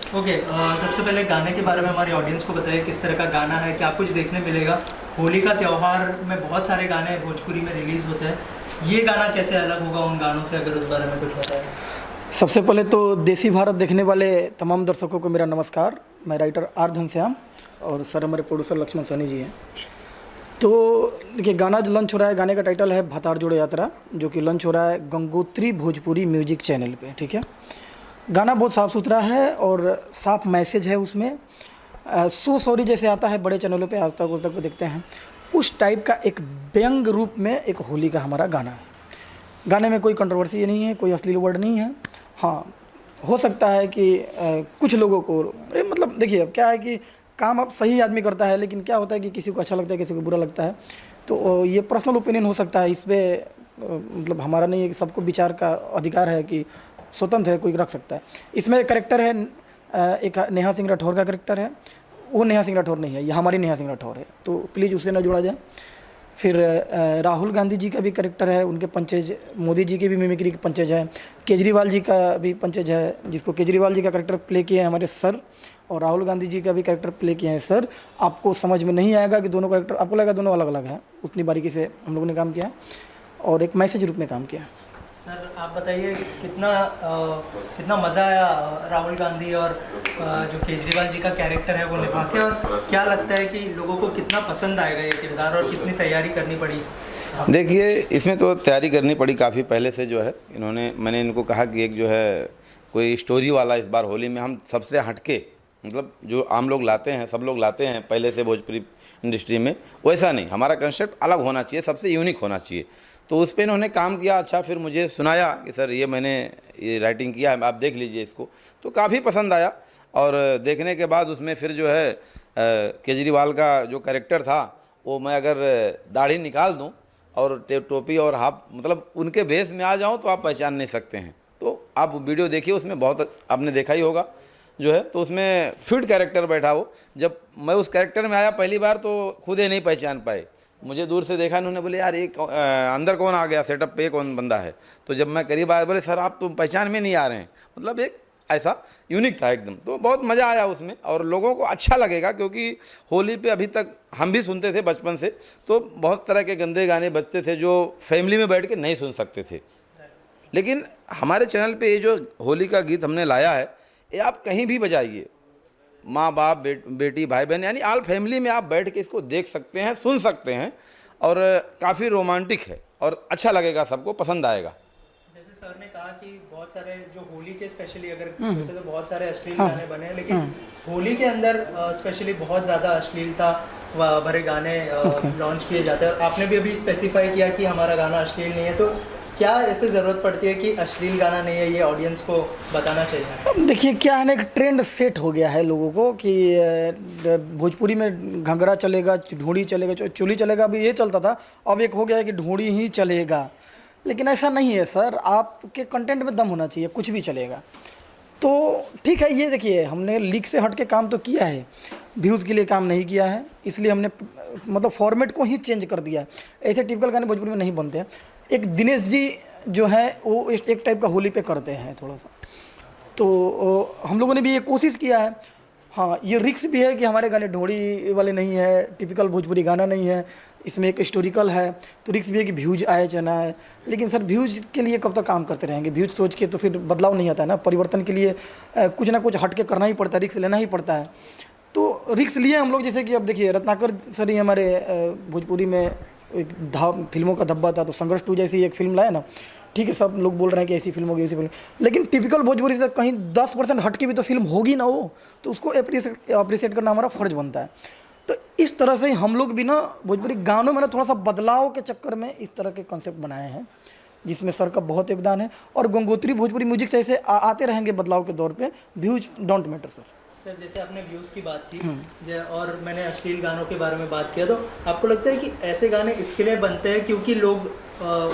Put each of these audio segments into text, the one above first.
Okay, सबसे पहले गाने के बारे में हमारी ऑडियंस को बताइए किस तरह का गाना है, क्या कुछ देखने मिलेगा। होली का त्यौहार में बहुत सारे गाने भोजपुरी में रिलीज़ होते हैं, ये गाना कैसे अलग होगा उन गानों से, अगर उस बारे में कुछ बताएं। सबसे पहले तो देसी भारत देखने वाले तमाम दर्शकों को मेरा नमस्कार। मैं राइटर आर घनश्याम और सर हमारे प्रोड्यूसर लक्ष्मण सनी जी हैं। तो देखिए, गाना जो लॉन्च हो रहा है, गाने का टाइटल है भतार जोड़े यात्रा, जो कि लॉन्च हो रहा है गंगोत्री भोजपुरी म्यूजिक चैनल पे। ठीक है, गाना बहुत साफ़ सुथरा है और साफ मैसेज है उसमें। सो सॉरी जैसे आता है बड़े चैनलों पे, आज तक उस तक पे देखते हैं, उस टाइप का एक व्यंग रूप में एक होली का हमारा गाना है। गाने में कोई कंट्रोवर्सी नहीं है, कोई अश्लील वर्ड नहीं है। हाँ, हो सकता है कि कुछ लोगों को मतलब देखिए, अब क्या है कि काम अब सही आदमी करता है, लेकिन क्या होता है कि किसी को अच्छा लगता है, किसी को बुरा लगता है। तो ये पर्सनल ओपिनियन हो सकता है, इस पर मतलब हमारा नहीं है कि सबको विचार का अधिकार है कि स्वतंत्र है, कोई रख सकता है। इसमें करेक्टर है एक नेहा सिंह राठौर का करेक्टर है, वो नेहा सिंह राठौर नहीं है, ये हमारी नेहा सिंह राठौर है, तो प्लीज़ उससे ना जोड़ा जाए। फिर राहुल गांधी जी का भी करेक्टर है, उनके पंचेज, मोदी जी की भी मिमिक्री के पंचेज है, केजरीवाल जी का भी पंचेज है, जिसको केजरीवाल जी का करेक्टर प्ले किए हैं हमारे सर, और राहुल गांधी जी का भी करेक्टर प्ले किए हैं सर। आपको समझ में नहीं आएगा कि दोनों करेक्टर, आपको लगेगा दोनों अलग अलग हैं, उतनी बारीकी से हम लोगों ने काम किया और एक मैसेज रूप में काम किया। सर आप बताइए कितना मज़ा आया राहुल गांधी और जो केजरीवाल जी का कैरेक्टर है वो निभा के, और क्या लगता है कि लोगों को कितना पसंद आएगा ये किरदार, और कितनी तैयारी करनी पड़ी। देखिए, इसमें तो तैयारी करनी पड़ी काफ़ी पहले से। जो है मैंने इनको कहा कि एक जो है कोई स्टोरी वाला इस बार होली में हम सबसे हटके, मतलब जो आम लोग लाते हैं, सब लोग लाते हैं पहले से भोजपुरी इंडस्ट्री में, वैसा नहीं, हमारा कंसेप्ट अलग होना चाहिए, सबसे यूनिक होना चाहिए। तो उस पर इन्होंने काम किया। अच्छा, फिर मुझे सुनाया कि सर मैंने ये राइटिंग किया है, आप देख लीजिए इसको। तो काफ़ी पसंद आया, और देखने के बाद उसमें फिर जो है केजरीवाल का जो कैरेक्टर था, वो मैं अगर दाढ़ी निकाल दूं और टोपी और हाफ, मतलब उनके भेष में आ जाऊं, तो आप पहचान नहीं सकते हैं। तो आप वीडियो देखिए, उसमें बहुत आपने देखा ही होगा जो है। तो उसमें फिट कैरेक्टर बैठा वो। जब मैं उस कैरेक्टर में आया पहली बार, तो खुद ही नहीं पहचान पाए। मुझे दूर से देखा, उन्होंने बोले यार एक अंदर कौन आ गया, सेटअप पे कौन बंदा है। तो जब मैं करीब आया, बोले सर आप तो पहचान में नहीं आ रहे हैं। मतलब एक ऐसा यूनिक था एकदम। तो बहुत मज़ा आया उसमें, और लोगों को अच्छा लगेगा, क्योंकि होली पे अभी तक हम भी सुनते थे बचपन से, तो बहुत तरह के गंदे गाने बजते थे जो फैमिली में बैठ के नहीं सुन सकते थे। लेकिन हमारे चैनल पे ये जो होली का गीत हमने लाया है, ये आप कहीं भी बजाइए, माँ बाप बेटी भाई बहन, यानी ऑल फैमिली में आप बैठ के इसको देख सकते हैं, सुन सकते हैं, और काफ़ी रोमांटिक है और अच्छा लगेगा, सबको पसंद आएगा। जैसे सर ने कहा कि बहुत सारे जो होली के स्पेशली अगर वैसे तो बहुत सारे अश्लील गाने बने हैं, लेकिन होली के अंदर स्पेशली बहुत ज़्यादा अश्लीलता भरे गाने लॉन्च किए जाते हैं, और आपने भी अभी स्पेसिफाई किया कि हमारा गाना अश्लील नहीं है। तो क्या ऐसे ज़रूरत पड़ती है कि अश्लील गाना नहीं है, ये ऑडियंस को बताना चाहिए? देखिए, क्या है ना, एक ट्रेंड सेट हो गया है लोगों को कि भोजपुरी में घंघरा चलेगा, ढोड़ी चलेगा, चोली चलेगा। अभी ये चलता था, अब एक हो गया है कि ढोड़ी ही चलेगा। लेकिन ऐसा नहीं है सर, आपके कंटेंट में दम होना चाहिए, कुछ भी चलेगा। तो ठीक है, ये देखिए, हमने लीक से हट के काम तो किया है, व्यूज़ के लिए काम नहीं किया है, इसलिए हमने मतलब फॉर्मेट को ही चेंज कर दिया है। ऐसे टिपिकल गाने भोजपुरी में नहीं बनते हैं। एक दिनेश जी जो है वो एक टाइप का होली पे करते हैं थोड़ा सा, तो हम लोगों ने भी ये कोशिश किया है। हाँ, ये रिक्स भी है कि हमारे गाने ढोड़ी वाले नहीं है, टिपिकल भोजपुरी गाना नहीं है, इसमें एक हिस्टोरिकल है, तो रिक्स भी है कि व्यूज आए चना है। लेकिन सर, व्यूज के लिए कब तक काम करते रहेंगे? व्यूज सोच के तो फिर बदलाव नहीं आता है ना। परिवर्तन के लिए कुछ ना कुछ हट के करना ही पड़ता है, रिक्स लेना ही पड़ता है। तो रिक्स लिए हम लोग, जैसे कि अब देखिए, रत्नाकर सर ही हमारे भोजपुरी में एक फिल्मों का धब्बा था, तो संघर्ष 2 जैसी एक फिल्म लाया ना। ठीक है, सब लोग बोल रहे हैं कि ऐसी फिल्म होगी, ऐसी फिल्म, लेकिन टिपिकल भोजपुरी से कहीं 10% हट के भी तो फिल्म होगी ना वो, तो उसको अप्रिशिएट करना हमारा फ़र्ज बनता है। तो इस तरह से हम लोग भी ना भोजपुरी गानों में ना थोड़ा सा बदलाव के चक्कर में इस तरह के कॉन्सेप्ट बनाए हैं, जिसमें सर का बहुत योगदान है। और गंगोत्री भोजपुरी म्यूजिक से ऐसे आते रहेंगे बदलाव के दौर पे। Views don't matter sir. Sir जैसे आपने व्यूज़ की बात की और मैंने अश्लील गानों के बारे में बात किया, तो आपको लगता है कि ऐसे गाने इसके लिए बनते हैं क्योंकि लोग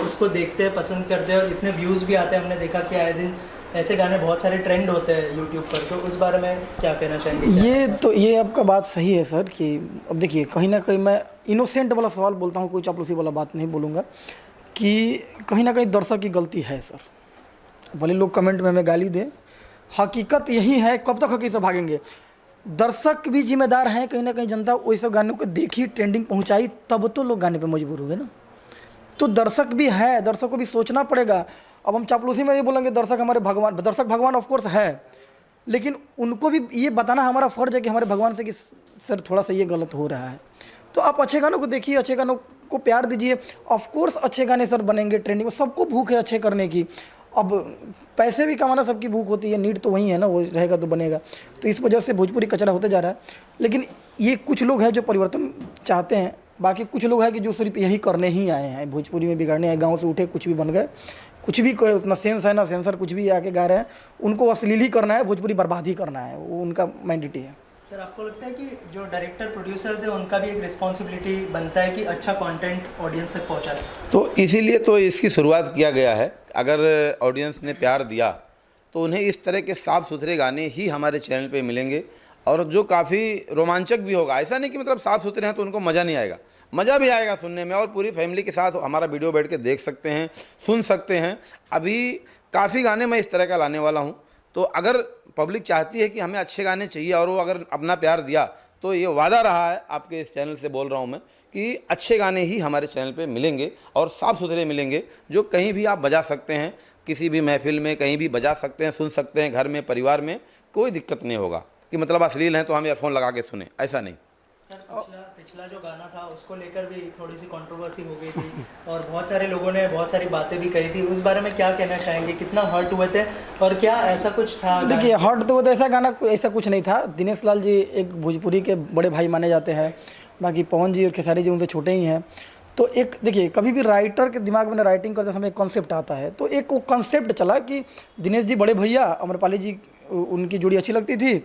उसको देखते हैं, पसंद करते हैं, और इतने व्यूज़ भी आते हैं? हमने देखा कि आए दिन ऐसे गाने बहुत सारे ट्रेंड होते हैं यूट्यूब पर, तो उस बारे में क्या कहना चाहेंगे? ये आपका बात सही है सर, कि अब देखिए, कहीं ना कहीं मैं इनोसेंट वाला सवाल बोलता हूँ, कोई चापलूसी वाला बात नहीं बोलूँगा, कि कहीं ना कहीं दर्शक की गलती है सर। भले लोग कमेंट में हमें गाली दें, हकीकत यही है, कब तक हकीकत से भागेंगे। दर्शक भी जिम्मेदार हैं कहीं ना कहीं, जनता वही सब गानों को देखी, ट्रेंडिंग पहुंचाई, तब तो लोग गाने पे मजबूर हुए ना। तो दर्शक भी है, दर्शक को भी सोचना पड़ेगा। अब हम चापलूसी में ये बोलेंगे दर्शक हमारे भगवान, दर्शक भगवान ऑफकोर्स है, लेकिन उनको भी ये बताना हमारा फ़र्ज है कि हमारे भगवान से कि सर थोड़ा सा ये गलत हो रहा है। तो आप अच्छे गानों को देखिए, अच्छे गानों को प्यार दीजिए। ऑफकोर्स अच्छे गाने सर बनेंगे ट्रेंडिंग में, सबको भूख है अच्छे करने की। अब पैसे भी कमाना सबकी भूख होती है, नीड तो वही है ना, वो रहेगा तो बनेगा। तो इस वजह से भोजपुरी कचरा होते जा रहा है। लेकिन ये कुछ लोग हैं जो परिवर्तन चाहते हैं, बाकी कुछ लोग हैं कि जो सिर्फ यही करने ही आए हैं, भोजपुरी में बिगाड़ने आए, गाँव से उठे कुछ भी बन गए, कुछ भी कोई ना सेंस है ना सेंसर, कुछ भी आके गा रहे हैं। उनको अश्लील ही करना है, भोजपुरी बर्बाद ही करना है, वो उनका मैंडेटरी है। सर आपको लगता है कि जो डायरेक्टर प्रोड्यूसर्स है उनका भी एक रिस्पॉन्सिबिलिटी बनता है कि अच्छा कंटेंट ऑडियंस तक पहुंचाए? तो इसीलिए तो इसकी शुरुआत किया गया है। अगर ऑडियंस ने प्यार दिया तो उन्हें इस तरह के साफ़ सुथरे गाने ही हमारे चैनल पे मिलेंगे, और जो काफ़ी रोमांचक भी होगा। ऐसा नहीं कि मतलब साफ़ सुथरे हैं तो उनको मज़ा नहीं आएगा, मज़ा भी आएगा सुनने में, और पूरी फैमिली के साथ हमारा वीडियो बैठ के देख सकते हैं, सुन सकते हैं। अभी काफ़ी गाने मैं इस तरह का लाने वाला हूँ। तो अगर पब्लिक चाहती है कि हमें अच्छे गाने चाहिए और वो अगर अपना प्यार दिया, तो ये वादा रहा है आपके इस चैनल से बोल रहा हूँ मैं कि अच्छे गाने ही हमारे चैनल पे मिलेंगे और साफ़ सुथरे मिलेंगे, जो कहीं भी आप बजा सकते हैं, किसी भी महफिल में कहीं भी बजा सकते हैं, सुन सकते हैं, घर में परिवार में कोई दिक्कत नहीं होगा कि मतलब अश्लील हैं तो हम ईयरफोन लगा के सुने, ऐसा नहीं। सर पिछला जो गाना था उसको लेकर भी थोड़ी सी कंट्रोवर्सी हो गई थी और बहुत सारे लोगों ने बहुत सारी बातें भी कही थी, उस बारे में क्या कहना चाहेंगे? कितना हर्ट हुए थे और क्या ऐसा कुछ था? देखिए हर्ट तो ऐसा गाना ऐसा कुछ नहीं था। दिनेश लाल जी एक भोजपुरी के बड़े भाई माने जाते हैं, बाकी पवन जी और खेसारी जी उनसे छोटे ही हैं। तो एक देखिए, कभी भी राइटर के दिमाग में राइटिंग करते समय एक कॉन्सेप्ट आता है, तो एक वो कॉन्सेप्ट चला कि दिनेश जी बड़े भैया, अमरपाली जी उनकी जोड़ी अच्छी लगती थी,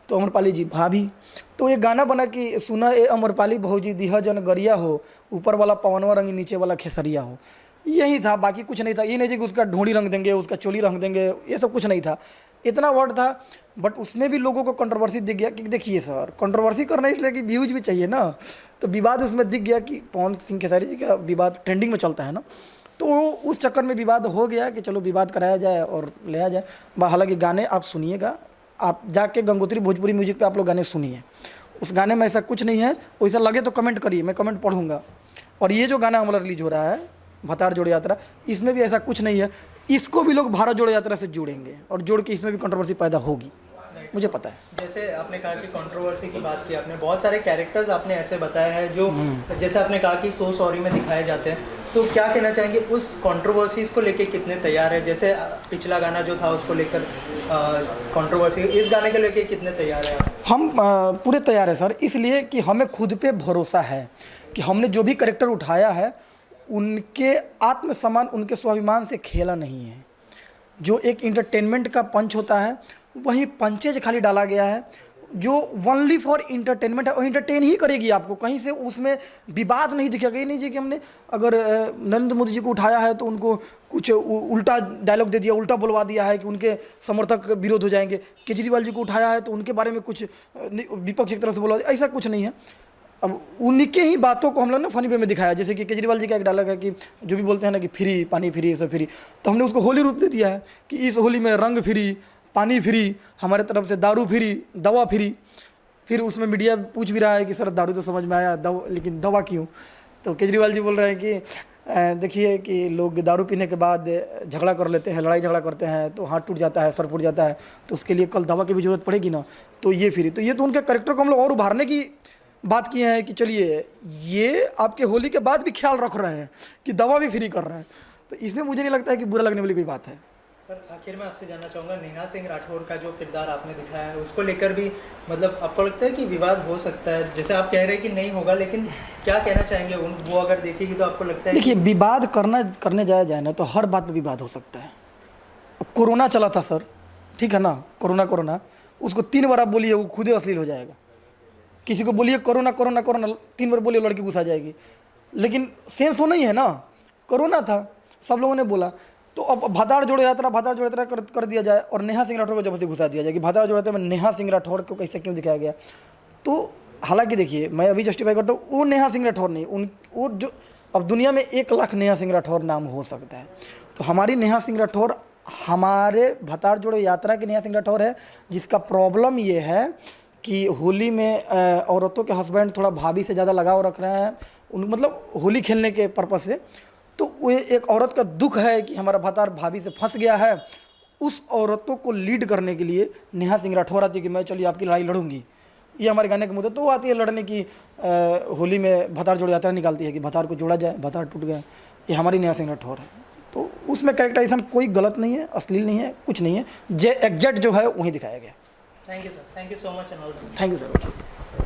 तो अमरपाली जी भाभी। तो एक गाना बना कि सुना ए अमरपाली भौजी दिहा जन गरिया हो, ऊपर वाला पवनवा रंग नीचे वाला खेसरिया हो। यही था, बाकी कुछ नहीं था। ये नहीं कि उसका ढूंढी रंग देंगे, उसका चोली रंग देंगे, ये सब कुछ नहीं था। इतना वर्ड था, बट उसमें भी लोगों को कंट्रोवर्सी दिख गया कि देखिए सर कंट्रोवर्सी करना इसलिए कि व्यूज भी चाहिए ना, तो विवाद उसमें दिख गया कि पवन सिंह खेसारी जी का विवाद ट्रेंडिंग में चलता है ना, तो उस चक्कर में विवाद हो गया कि चलो विवाद कराया जाए और ले आ जाए। हालांकि गाने आप सुनिएगा, आप जाके गंगोत्री भोजपुरी म्यूजिक पे आप लोग गाने सुनिए, उस गाने में ऐसा कुछ नहीं है। वैसा लगे तो कमेंट करिए, मैं कमेंट पढ़ूंगा। और ये जो गाना हमारा रिलीज हो रहा है भतार जोड़ यात्रा, इसमें भी ऐसा कुछ नहीं है। इसको भी लोग भारत जोड़ यात्रा से जोड़ेंगे और जोड़ के इसमें भी कंट्रोवर्सी पैदा होगी, मुझे पता है। जैसे आपने कहा कि कंट्रोवर्सी की बात की आपने, बहुत सारे कैरेक्टर्स आपने ऐसे बताए हैं जो जैसे आपने कहा कि सो सॉरी में दिखाए जाते हैं, तो क्या कहना चाहेंगे उस कंट्रोवर्सीज को लेके कितने तैयार है? जैसे पिछला गाना जो था उसको लेकर कंट्रोवर्सी, इस गाने के लेके कितने तैयार है? हम पूरे तैयार है सर, इसलिए कि हमें खुद पे भरोसा है कि हमने जो भी कैरेक्टर उठाया है उनके आत्मसम्मान, उनके स्वाभिमान से खेला नहीं है। जो एक इंटरटेनमेंट का पंच होता है वही पंचेज खाली डाला गया है, जो ओनली फॉर इंटरटेनमेंट है और इंटरटेन ही करेगी आपको। कहीं से उसमें विवाद नहीं दिखेगा। ये नहीं जी कि हमने अगर नरेंद्र मोदी जी को उठाया है तो उनको कुछ उल्टा डायलॉग दे दिया, उल्टा बुलवा दिया है कि उनके समर्थक विरोध हो जाएंगे। केजरीवाल जी को उठाया है तो उनके बारे में कुछ विपक्ष की तरफ से बोला, ऐसा कुछ नहीं है। अब उनके ही बातों को हम लोग ने फनी वे में दिखाया, जैसे कि केजरीवाल जी का एक डायलॉग है कि जो भी बोलते हैं ना कि फ्री पानी फ्री सब फ्री, तो हमने उसको होली रूप दे दिया है कि इस होली में रंग फ्री, पानी फ्री, हमारे तरफ से दारू फ्री, दवा फ्री। फिर उसमें मीडिया पूछ भी रहा है कि सर दारू तो समझ में आया, लेकिन दवा क्यों? तो केजरीवाल जी बोल रहे हैं कि देखिए कि लोग दारू पीने के बाद झगड़ा कर लेते हैं, लड़ाई झगड़ा करते हैं, तो हाथ टूट जाता है, सर फूट जाता है, तो उसके लिए कल दवा की भी जरूरत पड़ेगी ना, तो ये फ्री। तो ये तो उनके करेक्टर को हम लोग और उभारने की बात किए हैं कि चलिए ये आपके होली के बाद भी ख्याल रख रहे हैं कि दवा भी फ्री कर रहे हैं। तो इसमें मुझे नहीं लगता है कि बुरा लगने वाली कोई बात है। सर आखिर में आपसे जानना चाहूँगा, नेहा सिंह राठौर का जो किरदार आपने दिखाया है उसको लेकर भी मतलब आपको लगता है कि विवाद हो सकता है? जैसे आप कह रहे हैं कि नहीं होगा, लेकिन क्या कहना चाहेंगे वो अगर देखेगी तो आपको लगता है? देखिए विवाद करने जाए ना तो हर बात पर विवाद हो सकता है। कोरोना चला था सर, ठीक है ना, कोरोना उसको 3 बार आप बोलिए वो खुद ही अश्लील हो जाएगा। किसी को बोलिए कोरोना 3 बार बोलिए लड़की घुसा जाएगी, लेकिन सेंस तो नहीं है ना। कोरोना था, सब लोगों ने बोला, तो अब भतार जोड़ यात्रा कर दिया जाए और नेहा सिंह राठौर को जबरदस्ती घुसा दिया जाए कि भतार जोड़ यात्रा में नेहा सिंह राठौर को कैसे क्यों दिखाया गया। तो हालांकि देखिए मैं अभी जस्टिफाई करता हूँ, वो नेहा सिंह राठौर नहीं, वो जो अब दुनिया में 1 लाख नेहा सिंह राठौर नाम हो सकता है, तो हमारी नेहा सिंह राठौर हमारे भतार जोड़ो यात्रा के नेहा सिंह राठौर है, जिसका प्रॉब्लम ये है कि होली में औरतों के हस्बैंड थोड़ा भाभी से ज़्यादा लगाव रख रहे हैं, उन मतलब होली खेलने के पर्पज़ से। तो वो एक औरत का दुख है कि हमारा भतार भाभी से फंस गया है। उस औरतों को लीड करने के लिए नेहा सिंह राठौर आती है कि मैं चलिए आपकी लड़ाई लड़ूंगी, ये हमारे गाने का मुद्दा। तो वो आती है लड़ने की, होली में भतार जोड़ यात्रा निकालती है कि भतार को जोड़ा जाए, भतार टूट गया। ये हमारी नेहा सिंह राठौर है। तो उसमें कैरेक्टराइजेशन कोई गलत नहीं है, अश्लील नहीं है, कुछ नहीं है, जे एग्जैक्ट जो है वही दिखाया गया। Thank you sir, thank you so much and all the best. Thank you sir.